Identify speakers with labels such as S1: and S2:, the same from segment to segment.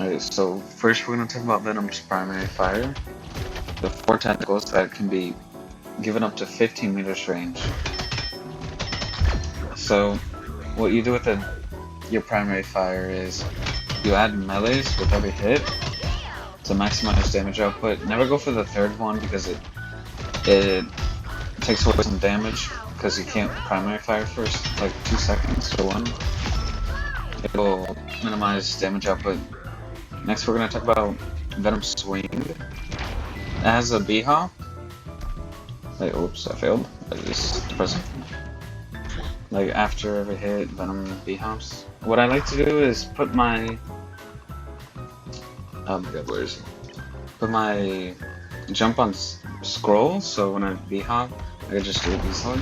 S1: Alright, so first we're gonna talk about Venom's primary fire. The 4 tentacles that can be given up to 15 meters range. So what you do with your primary fire is you add melees with every hit to maximize damage output. Never go for the third one because it takes away some damage because you can't primary fire first, like 2 seconds or 1. It will minimize damage output. Next we're going to talk about Venom Swing. It has a B-hop. Like, oops, I failed. I just press it. Like after every hit, Venom B-hops. What I like to do is put my... oh my god, where is it? Put my jump on scroll, so when I B-hop, I can just do it easily.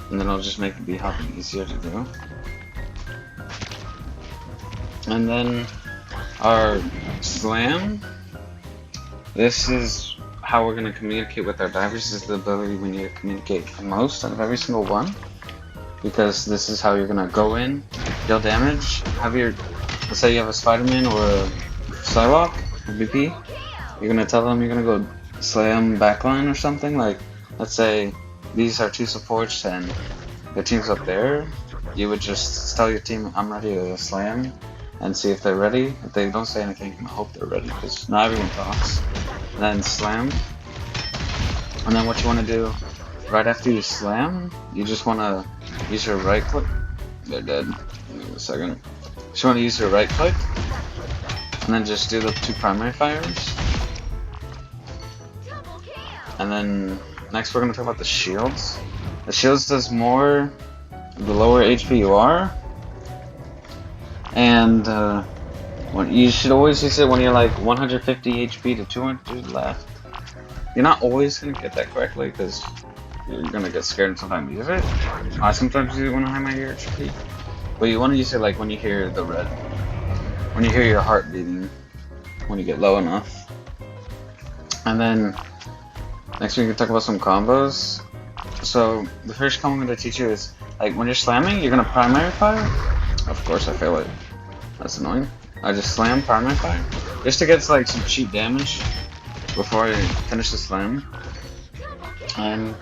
S1: And then I'll just make the B-hopping easier to do. And then our slam. This is how we're going to communicate with our divers. This is the ability we need to communicate the most out of every single one. Because this is how you're going to go in, deal damage, have your... let's say you have a Spider-Man or a Psylocke, a BP. You're going to tell them you're going to go slam backline or something. Like, let's say these are 2 supports and the team's up there. You would just tell your team, I'm ready to slam, and see if they're ready. If they don't say anything, I hope they're ready, because not everyone talks. And then slam. And then what you want to do, right after you slam, you just want to use your right click. They're dead. Give me a second. Just want to use your right click, and then just do the 2 primary fires. And then next we're going to talk about the shields. The shields does more the lower HP you are. And when you should always use it when you're like 150 HP to 200 left. You're not always going to get that correctly because you're going to get scared and sometimes use it. I sometimes use it when I'm at your HP. But you want to use it like when you hear the red. When you hear your heart beating. When you get low enough. And then next we can talk about some combos. So the first combo I'm going to teach you is like when you're slamming, you're going to primary fire. Of course I fail it. That's annoying. I just slam primary fire. Just to get like some cheap damage before I finish the slam. And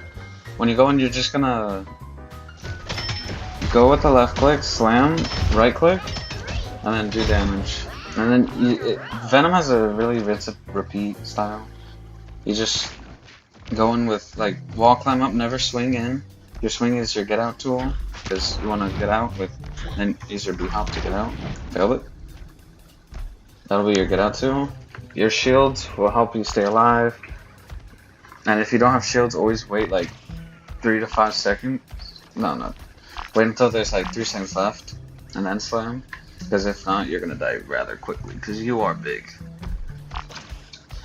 S1: when you go in, you're just gonna go with the left click, slam, right click, and then do damage. And then Venom has a really rinse and repeat style. You just go in with like wall climb up, never swing in. Your swing is your get out tool because you want to get out with, then use your B-hop to get out. Failed it. That'll be your get out tool. Your shields will help you stay alive. And if you don't have shields, always wait like 3 to 5 seconds. No. Wait until there's like 3 seconds left and then slam. Because if not, you're gonna die rather quickly because you are big.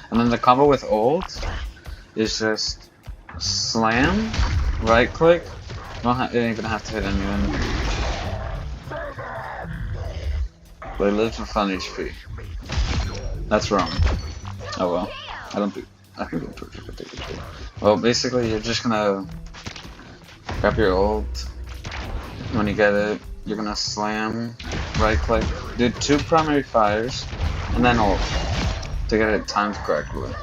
S1: And then the combo with ult is just slam, right click. You don't even have to hit anyone. But it lives with 1 HP. That's wrong. Oh well. I can do a torture if I take it. Well, basically, you're just gonna grab your ult. When you get it, you're gonna slam, right click, do 2 primary fires, and then ult to get it timed correctly.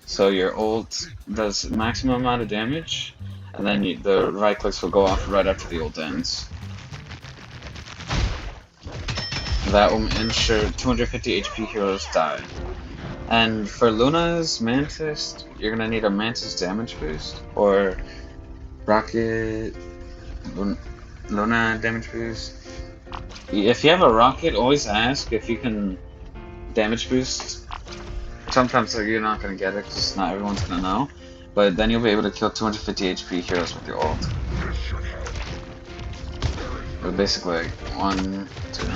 S1: So your ult does maximum amount of damage, and then the right clicks will go off right after the ult ends. That will ensure 250 HP heroes die. And for Luna's Mantis, you're gonna need a Mantis damage boost, or Rocket Luna damage boost. If you have a Rocket, always ask if you can damage boost. Sometimes you're not gonna get it because not everyone's gonna know, but then you'll be able to kill 250 HP heroes with your ult. But basically, like 1, 2.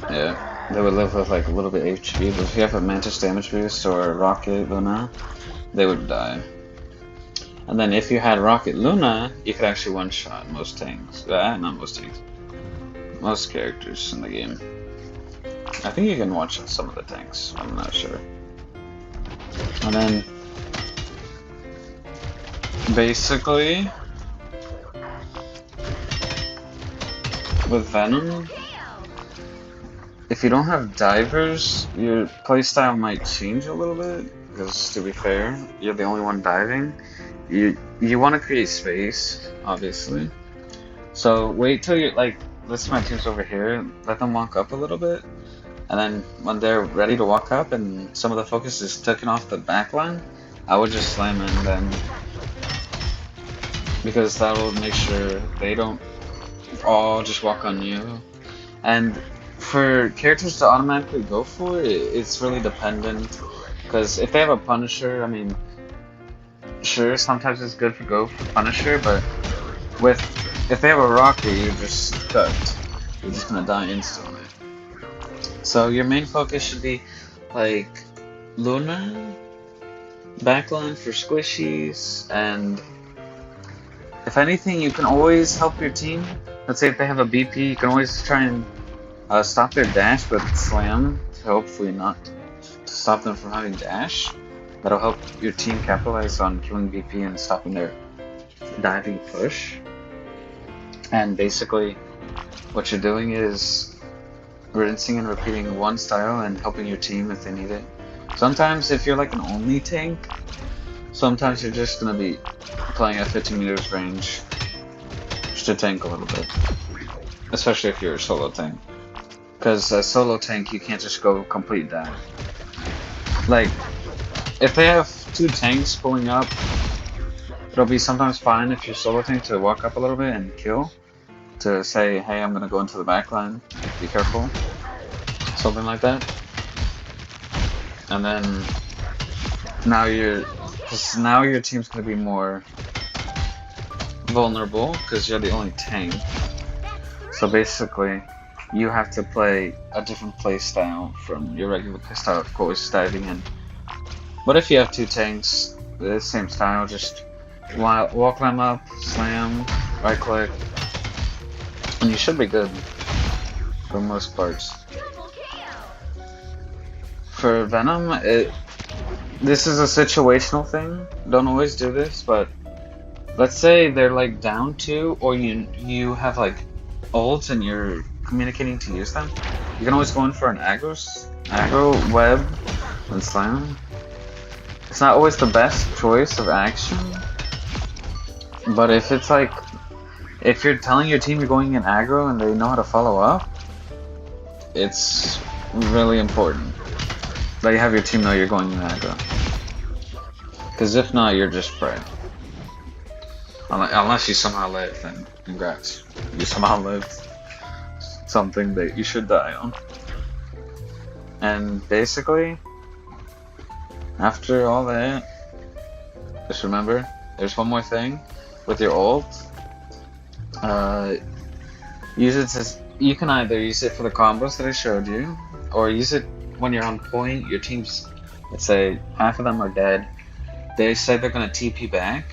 S1: Yeah, they would live with like a little bit HP, but if you have a Mantis damage boost or a Rocket Luna, they would die. And then if you had Rocket Luna, you could actually one-shot most tanks. Not most tanks. Most characters in the game. I think you can one-shot some of the tanks, I'm not sure. And then basically with Venom, if you don't have divers, your playstyle might change a little bit. Because to be fair, you're the only one diving. You want to create space, obviously. So wait till you like. Let's say my team's over here. Let them walk up a little bit, and then when they're ready to walk up, and some of the focus is taken off the back line, I would just slam in then, because that will make sure they don't all just walk on you. And for characters to automatically go for it, it's really dependent. Because if they have a Punisher, I mean, sure, sometimes it's good to go for Punisher, but if they have a Rocker, you're just cooked. You're just gonna die instantly. So your main focus should be like Luna, backline for squishies, and if anything, you can always help your team. Let's say if they have a BP, you can always try and stop their dash with slam to hopefully not to stop them from having dash. That'll help your team capitalize on killing BP and stopping their diving push. And basically, what you're doing is rinsing and repeating one style and helping your team if they need it. Sometimes if you're like an only tank, sometimes you're just gonna be playing at 15 meters range just to tank a little bit. Especially if you're a solo tank. Because a solo tank, you can't just go complete dive. Like, if they have two tanks pulling up, it'll be sometimes fine if you're solo tank to walk up a little bit and kill. To say, hey, I'm gonna go into the back line, be careful. Something like that. And then now your team's gonna be more vulnerable because you're the only tank. So basically, you have to play a different play style from your regular play style, of course, diving in. But if you have two tanks, the same style, just walk them up, slam, right click, and you should be good for most parts. For Venom, this is a situational thing. Don't always do this, but let's say they're like down two, or you have like ults and you're communicating to use them. You can always go in for an aggro web and slam. It's not always the best choice of action, but if it's like, if you're telling your team you're going in aggro and they know how to follow up, it's really important that you have your team know you're going in aggro. Because if not, you're just fried. Unless you somehow live, then congrats. You somehow lived something that you should die on. And basically, after all that, just remember, there's one more thing with your ult. Use it to, you can either use it for the combos that I showed you, or use it when you're on point. Your team's, let's say, half of them are dead. They say they're gonna TP back.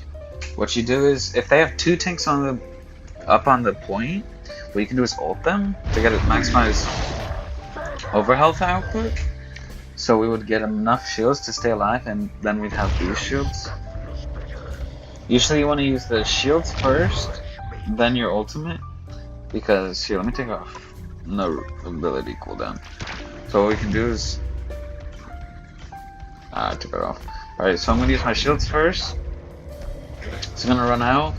S1: What you do is, if they have two tanks up on the point, what you can do is ult them to get it maximized over health output. So we would get enough shields to stay alive, and then we'd have these shields. Usually you want to use the shields first, then your ultimate, because here, let me take off no ability cooldown. So what we can do is, I took it off. Alright, so I'm going to use my shields first. It's going to run out,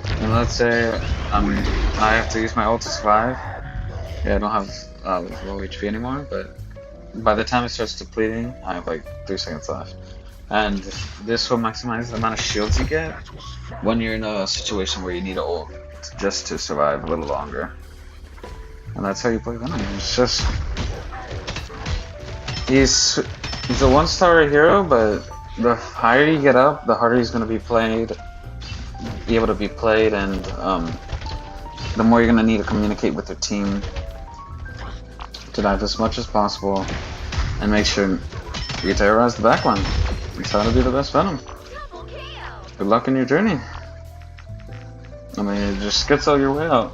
S1: and let's say I have to use my ult to survive. Yeah, I don't have low HP anymore, but by the time it starts depleting, I have like 3 seconds left. And this will maximize the amount of shields you get when you're in a situation where you need an ult just to survive a little longer. And that's how you play Venom. It's just, he's a 1-star hero, but the higher you get up, the harder he's going to be able to be played, and the more you're going to need to communicate with your team to dive as much as possible and make sure you terrorize the backline. It's how to be the best Venom. Good luck in your journey. I mean, just schizo your way out.